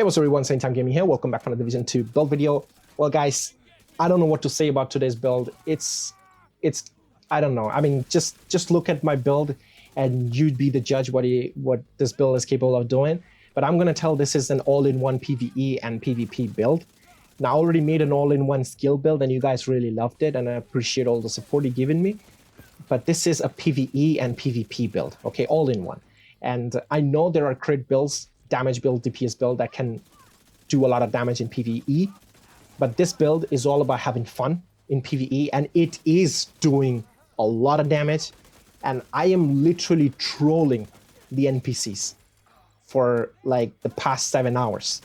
Hey, what's up everyone, Same Time Gaming here. Welcome back from the Division 2 build video. Well guys, I don't know what to say about today's build. It's I don't know. I mean, just look at my build and you'd be the judge what this build is capable of doing. But I'm gonna tell this is an all-in-one PVE and PvP build. Now I already made an all-in-one skill build and you guys really loved it and I appreciate all the support you've given me. But this is a PvE and PvP build, okay, all in one. And I know there are crit builds, damage build, DPS build that can do a lot of damage in PvE, but this build is all about having fun in PvE, and it is doing a lot of damage. And I am literally trolling the NPCs for like the past 7 hours,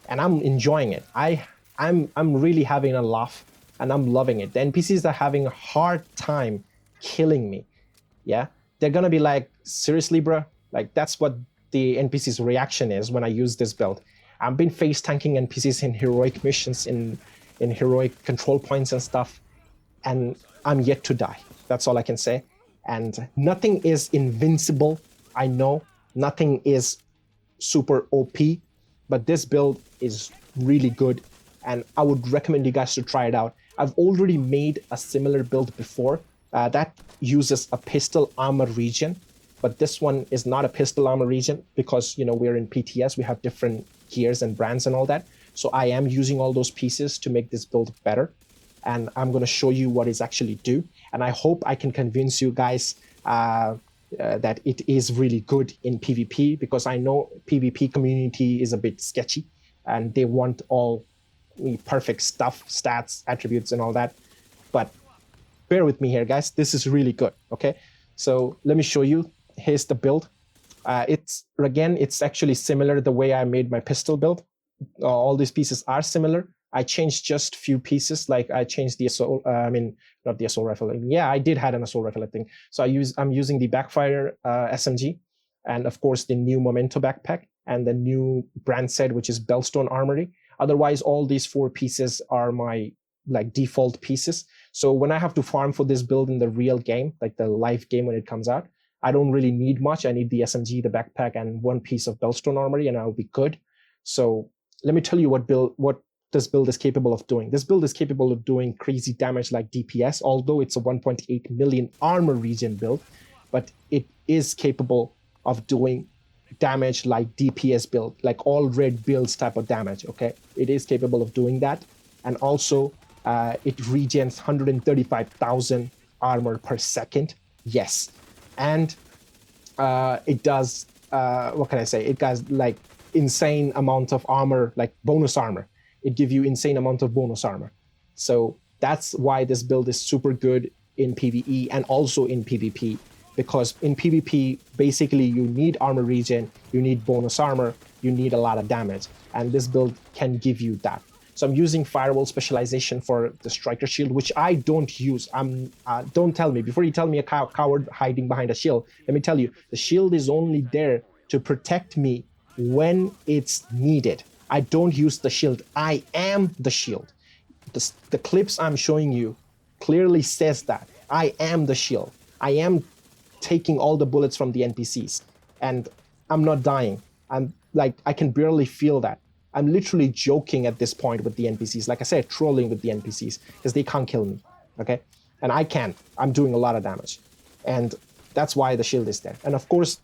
and I'm enjoying it. I'm really having a laugh, and I'm loving it. The NPCs are having a hard time killing me. Yeah, they're gonna be like, seriously, bro? Like, that's what the NPC's reaction is when I use this build. I've been face tanking NPCs in heroic missions, in heroic control points and stuff, and I'm yet to die. That's all I can say. And nothing is invincible. I know nothing is super OP, but this build is really good, and I would recommend you guys to try it out. I've already made a similar build before that uses a pistol armor region, but this one is not a pistol armor region because, you know, we're in PTS, we have different gears and brands and all that. So I am using all those pieces to make this build better, and I'm going to show you what it's actually do. And I hope I can convince you guys that it is really good in PvP, because I know PvP community is a bit sketchy and they want all perfect stuff, stats, attributes and all that. But bear with me here, guys. This is really good, okay? So let me show you. Here's the build. It's actually similar the way I made my pistol build. All these pieces are similar. I changed just few pieces, like I changed the assault, not the assault rifle. Yeah, I did have an assault rifle, I think. So I'm using the Backfire Smg, and of course the new Memento backpack and the new brand set, which is Bellstone Armory. Otherwise, all these 4 pieces are my like default pieces. So when I have to farm for this build in the real game, like the live game when it comes out, I don't really need much. I need the SMG, the backpack, and 1 piece of Bellstone Armory, and I'll be good. So let me tell you what this build is capable of doing. This build is capable of doing crazy damage like DPS, although it's a 1.8 million armor region build, but it is capable of doing damage like DPS build, like all red builds type of damage, okay? It is capable of doing that. And also, it regens 135,000 armor per second. Yes. And it does, what can I say? It does like insane amount of armor, like bonus armor. It gives you insane amount of bonus armor. So that's why this build is super good in PvE and also in PvP. Because in PvP, basically you need armor regen, you need bonus armor, you need a lot of damage. And this build can give you that. So I'm using firewall specialization for the striker shield, which I don't use. Don't tell me, before you tell me a coward hiding behind a shield, let me tell you, the shield is only there to protect me when it's needed. I don't use the shield. I am the shield. The clips I'm showing you clearly says that. I am the shield. I am taking all the bullets from the NPCs, and I'm not dying. I'm like, I can barely feel that. I'm literally joking at this point with the NPCs. Like I said, trolling with the NPCs because they can't kill me, okay? And I can. I'm doing a lot of damage. And that's why the shield is there. And of course,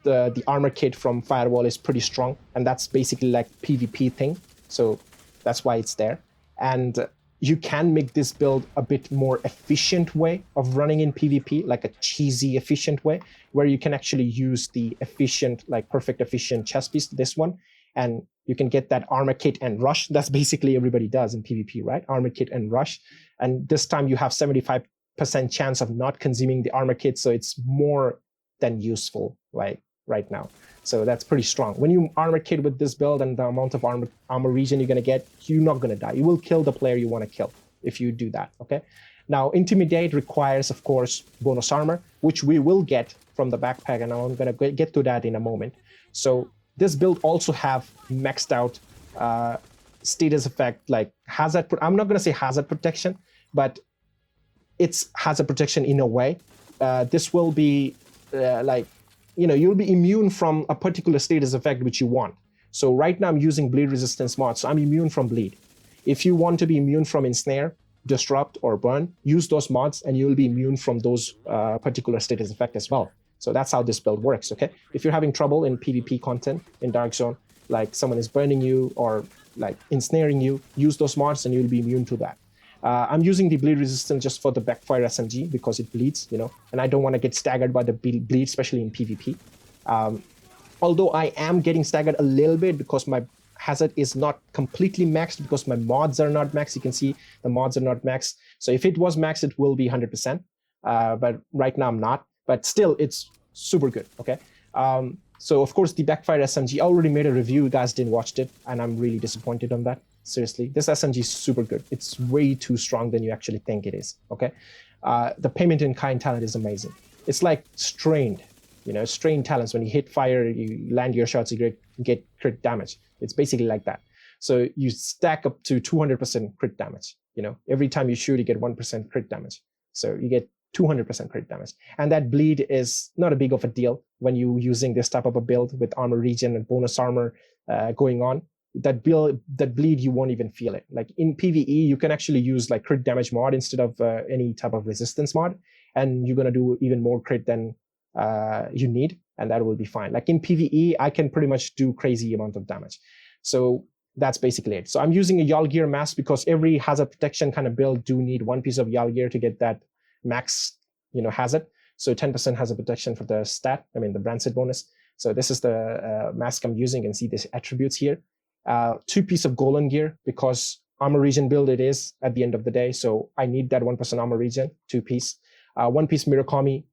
the armor kit from Firewall is pretty strong, and that's basically like PvP thing. So that's why it's there. And you can make this build a bit more efficient way of running in PvP, like a cheesy efficient way, where you can actually use the efficient, like perfect efficient chest piece, this one, and you can get that armor kit and rush. That's basically everybody does in PvP, right? Armor kit and rush. And this time you have 75% chance of not consuming the armor kit, so it's more than useful, like right now. So that's pretty strong. When you armor kit with this build and the amount of armor region you're gonna get, you're not gonna die. You will kill the player you wanna kill if you do that, okay? Now, Intimidate requires, of course, bonus armor, which we will get from the backpack, and I'm gonna get to that in a moment. So this build also have maxed out status effect, like hazard. I'm not gonna say hazard protection, but it's hazard protection in a way. This will be like, you know, you'll be immune from a particular status effect which you want. So right now I'm using bleed resistance mod, so I'm immune from bleed. If you want to be immune from ensnare, disrupt, or burn, use those mods and you will be immune from those particular status effect as well. So that's how this build works, okay? If you're having trouble in PvP content in Dark Zone, like someone is burning you or like ensnaring you, use those mods and you'll be immune to that. I'm using the bleed resistance just for the Backfire Smg because it bleeds, you know, and I don't want to get staggered by the bleed, especially in PvP. Although I am getting staggered a little bit because my hazard is not completely maxed because my mods are not maxed. You can see the mods are not maxed. So if it was maxed, it will be 100%. But right now I'm not. But still, it's super good, okay? So of course, the Backfire Smg, I already made a review. You guys didn't watch it, and I'm really disappointed on that. Seriously, this SMG is super good. It's way too strong than you actually think it is, okay? The payment in kind talent is amazing. It's like strained, you know, strained talents. When you hit fire, you land your shots, you get crit damage. It's basically like that. So you stack up to 200% crit damage, you know? Every time you shoot, you get 1% crit damage. So you get 200% crit damage. And that bleed is not a big of a deal when you're using this type of a build with armor regen and bonus armor going on. That bleed, you won't even feel it. Like in PVE, you can actually use like crit damage mod instead of any type of resistance mod, and you're gonna do even more crit than you need, and that will be fine. Like in PVE, I can pretty much do crazy amount of damage. So that's basically it. So I'm using a Yal Gear mask because every hazard protection kind of build do need one piece of Yal Gear to get that max, you know, hazard. So 10% hazard protection for the stat, I mean the brand set bonus. So this is the mask I'm using, and see these attributes here. 2 piece of golden gear because armor regen build it is at the end of the day. So I need that 1% armor regen, 2 piece. 1 piece Mirakami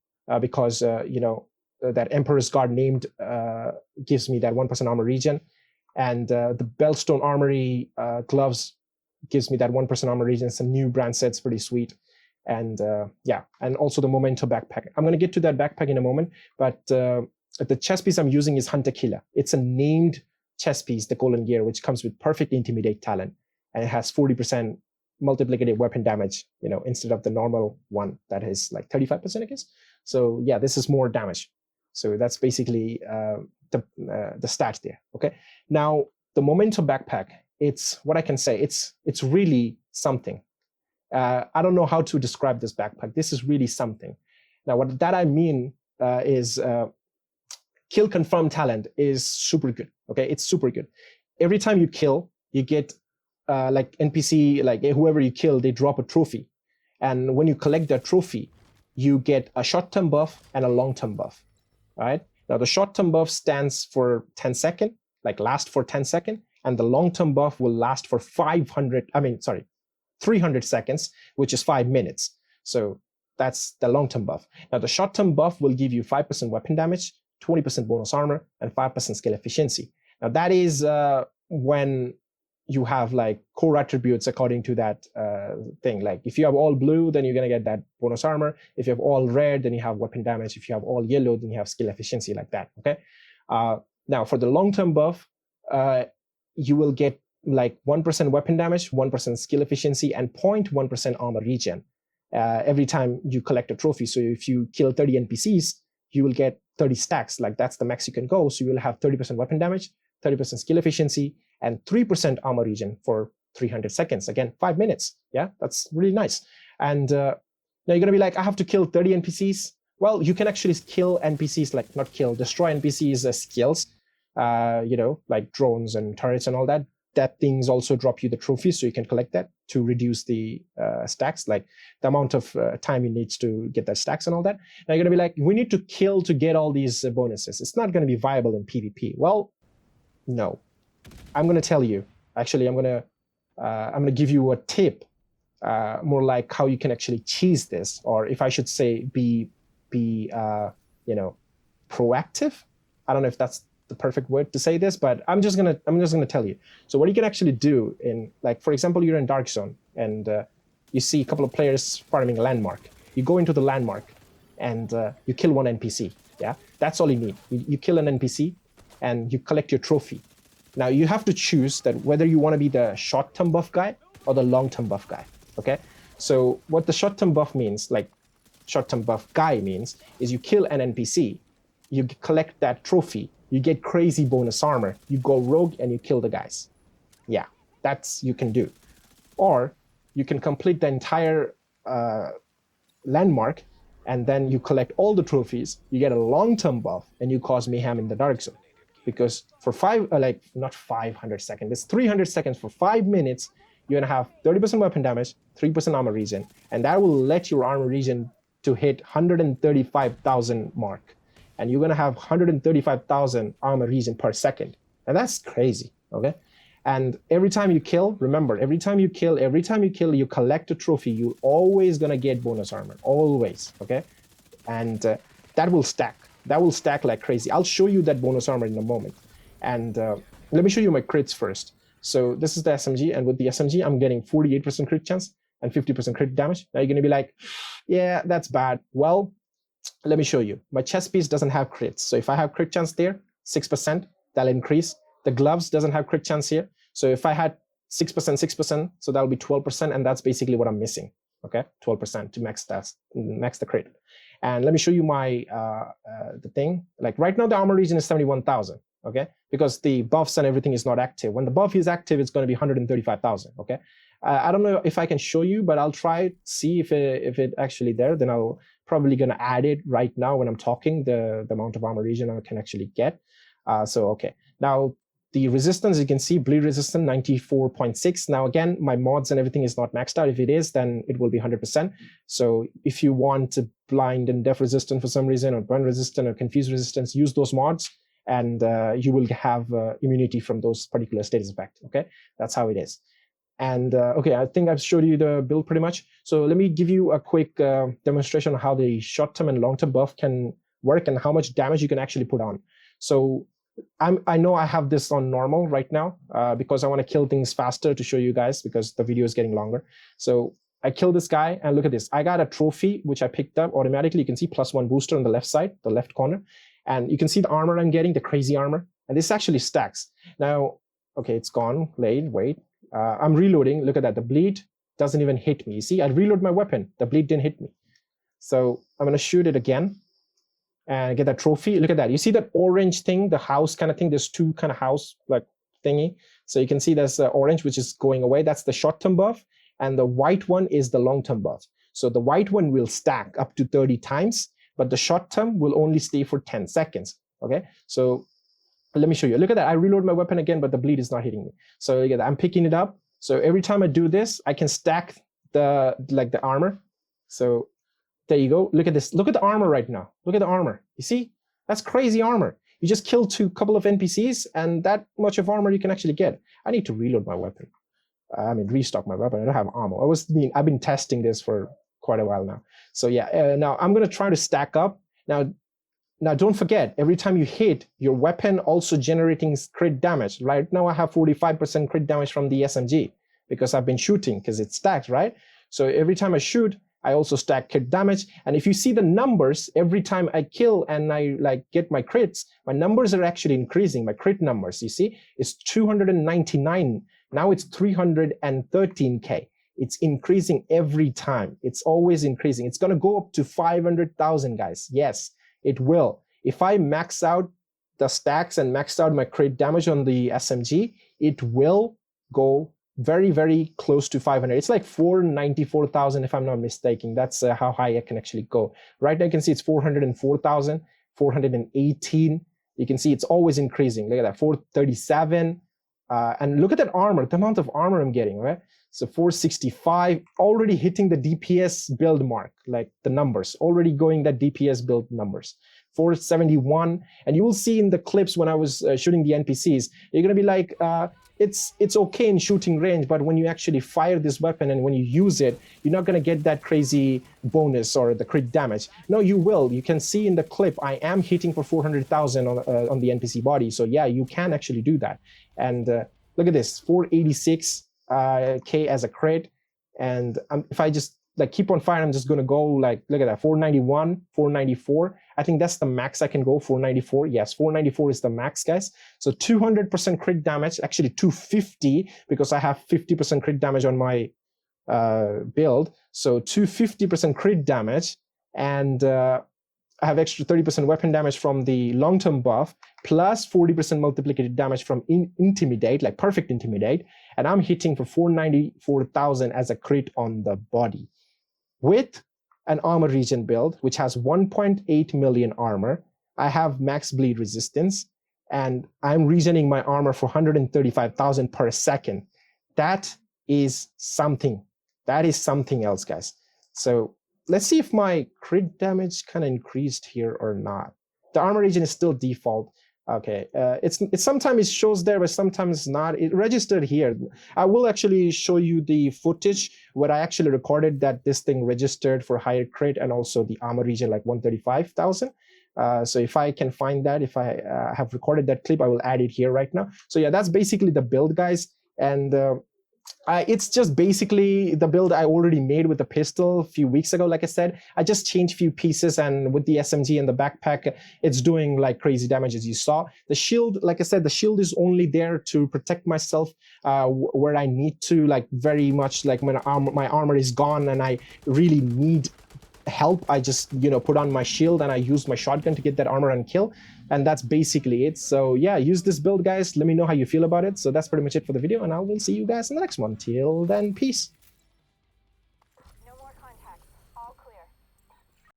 because, you know, that Emperor's Guard named gives me that 1% armor regen. And the Bellstone Armory gloves gives me that 1% armor regen. Some new brand sets, pretty sweet. And yeah, and also the Memento backpack. I'm going to get to that backpack in a moment, but the chest piece I'm using is Hunter Killer. It's a named chest piece, the golden gear, which comes with perfect intimidate talent, and it has 40% multiplicative weapon damage, you know, instead of the normal one that is like 35%, I guess. So yeah, this is more damage. So that's basically the stats there. Okay. Now the Memento backpack, it's what I can say. It's really something. I don't know how to describe this backpack. This is really something. Now what that I mean is kill confirmed talent is super good. Okay, it's super good. Every time you kill, you get like NPC, like whoever you kill, they drop a trophy. And when you collect that trophy, you get a short-term buff and a long-term buff. All right. Now the short-term buff stands for 10 seconds, like last for 10 seconds, and the long-term buff will last for 300 seconds, which is 5 minutes. So that's the long-term buff. Now the short-term buff will give you 5% weapon damage, 20% bonus armor, and 5% skill efficiency. Now that is when you have like core attributes according to that thing. Like if you have all blue, then you're gonna get that bonus armor. If you have all red, then you have weapon damage. If you have all yellow, then you have skill efficiency, like that. Okay. Now for the long-term buff, you will get like 1% weapon damage, 1% skill efficiency, and 0.1% armor regen every time you collect a trophy. So if you kill 30 NPCs, you will get 30 stacks. Like that's the max you can go. So you will have 30% weapon damage, 30% skill efficiency, and 3% armor regen for 300 seconds. Again, 5 minutes. Yeah, that's really nice. And now you're gonna be like, I have to kill 30 NPCs. Well, you can actually kill NPCs, like not kill, destroy NPCs as skills, you know, like drones and turrets and all that. That things also drop you the trophies, so you can collect that to reduce the stacks, like the amount of time you need to get that stacks and all that. Now you're gonna be like, we need to kill to get all these bonuses. It's not gonna be viable in PvP. Well, no. I'm gonna tell you. Actually, I'm gonna give you a tip, more like how you can actually cheese this, or if I should say, be you know, proactive. I don't know if that's the perfect word to say this, but I'm just gonna tell you. So what you can actually do in, like, for example, you're in Dark Zone and you see a couple of players farming a landmark. You go into the landmark and you kill one NPC. Yeah, that's all you need. You kill an NPC and you collect your trophy. Now you have to choose that whether you want to be the short-term buff guy or the long-term buff guy. Okay, so what the short-term buff means, like short-term buff guy means, is you kill an NPC, you collect that trophy, you get crazy bonus armor. You go rogue and you kill the guys. Yeah, that's you can do. Or you can complete the entire landmark, and then you collect all the trophies, you get a long-term buff, and you cause mayhem in the dark zone. Because for not 500 seconds, it's 300 seconds for 5 minutes, you're gonna have 30% weapon damage, 3% armor regen, and that will let your armor regen to hit 135,000 mark. And you're gonna have 135,000 armor regen per second. And that's crazy, okay? And every time you kill, remember, every time you kill, you collect a trophy, you're always gonna get bonus armor, always, okay? And that will stack. That will stack like crazy. I'll show you that bonus armor in a moment. And let me show you my crits first. So this is the SMG, and with the SMG, I'm getting 48% crit chance and 50% crit damage. Now you're gonna be like, yeah, that's bad. Well, let me show you. My chest piece doesn't have crits. So if I have crit chance there, 6%, that'll increase. The gloves doesn't have crit chance here. So if I had 6%, so that'll be 12%, and that's basically what I'm missing, okay? 12% to max the crit. And let me show you my the thing. Like right now, the armor regen is 71,000, okay? Because the buffs and everything is not active. When the buff is active, it's going to be 135,000, okay? I don't know if I can show you, but I'll try see if it actually there. Then I'll probably going to add it right now when I'm talking, the amount of armor regen I can actually get. So okay, now the resistance, you can see bleed resistance 94.6. Now again, my mods and everything is not maxed out. If it is, then it will be 100%. So if you want to blind and deaf resistant for some reason, or burn resistant or confuse resistance, use those mods, and you will have immunity from those particular status effects. Okay, that's how it is. And okay, I think I've showed you the build pretty much. So let me give you a quick demonstration of how the short-term and long-term buff can work and how much damage you can actually put on. So I know I have this on normal right now because I want to kill things faster to show you guys because the video is getting longer. So I kill this guy, and look at this. I got a trophy, which I picked up automatically. You can see +1 booster on the left side, the left corner. And you can see the armor I'm getting, the crazy armor. And this actually stacks. Now, okay, it's gone. Wait. I'm reloading. Look at that. The bleed doesn't even hit me. You see, I reload my weapon. The bleed didn't hit me. So I'm going to shoot it again and get that trophy. Look at that. You see that orange thing, the house kind of thing? There's two kind of house like thingy. So you can see there's orange, which is going away. That's the short-term buff. And the white one is the long-term buff. So the white one will stack up to 30 times, but the short-term will only stay for 10 seconds. Okay, so let me show you. Look at that. I reload my weapon again, but the bleed is not hitting me. So look at that. I'm picking it up. So every time I do this, I can stack the armor. So there you go. Look at this. Look at the armor right now. Look at the armor. You see? That's crazy armor. You just killed couple of NPCs, and that much of armor you can actually get. I need to reload my weapon. Restock my weapon. I don't have ammo. I've been testing this for quite a while now. So yeah, now I'm going to try to stack up. Now don't forget, every time you hit, your weapon also generating crit damage. Right now I have 45% crit damage from the SMG because I've been shooting because it stacks, right? So every time I shoot, I also stack crit damage. And if you see the numbers, every time I kill and I get my crits, my numbers are actually increasing. My crit numbers, you see, it's 299. Now it's 313K. It's increasing every time. It's always increasing. It's going to go up to 500,000, guys. Yes, it will. If I max out the stacks and max out my crit damage on the SMG, it will go very, very close to 500. It's like 494,000 if I'm not mistaken. That's how high I can actually go. Right now you can see it's 404,000, 418. You can see it's always increasing. Look at that, 437. And look at that armor, the amount of armor I'm getting, right? So 465, already hitting the DPS build mark, like the numbers, already going that DPS build numbers. 471, and you will see in the clips when I was shooting the NPCs, you're gonna be like, it's okay in shooting range, but when you actually fire this weapon and when you use it, you're not gonna get that crazy bonus or the crit damage. No, you will. You can see in the clip, I am hitting for 400,000 on the NPC body. So yeah, you can actually do that. And look at this, 486K as a crit. And if I just keep on firing, I'm just gonna go look at that, 491, 494. I think that's the max I can go, 494. Yes, 494 is the max, guys. So 200% crit damage, actually 250 because I have 50% crit damage on my build. So 250% crit damage, and I have extra 30% weapon damage from the long-term buff, plus 40% multiplicated damage from Intimidate, like Perfect Intimidate, and I'm hitting for 494,000 as a crit on the body. With an armor regen build, which has 1.8 million armor, I have max bleed resistance, and I'm regening my armor for 135,000 per second. That is something. That is something else, guys. So let's see if my crit damage kind of increased here or not. The armor regen is still default. Okay, it's sometimes it shows there, but sometimes not. It registered here. I will actually show you the footage where I actually recorded that this thing registered for higher crit and also the armor regen like 135,000. So if I can find that, if I have recorded that clip, I will add it here right now. So yeah, that's basically the build, guys. And it's just basically the build I already made with the pistol a few weeks ago. Like I said, I just changed a few pieces, and with the SMG and the backpack, it's doing like crazy damage, as you saw. The shield, like I said, the shield is only there to protect myself where I need to, like very much like when my armor is gone and I really need help. I just, you know, put on my shield and I use my shotgun to get that armor and kill. And that's basically it. So yeah, use this build, guys. Let me know how you feel about it. So that's pretty much it for the video, and I will see you guys in the next one. Till then, peace.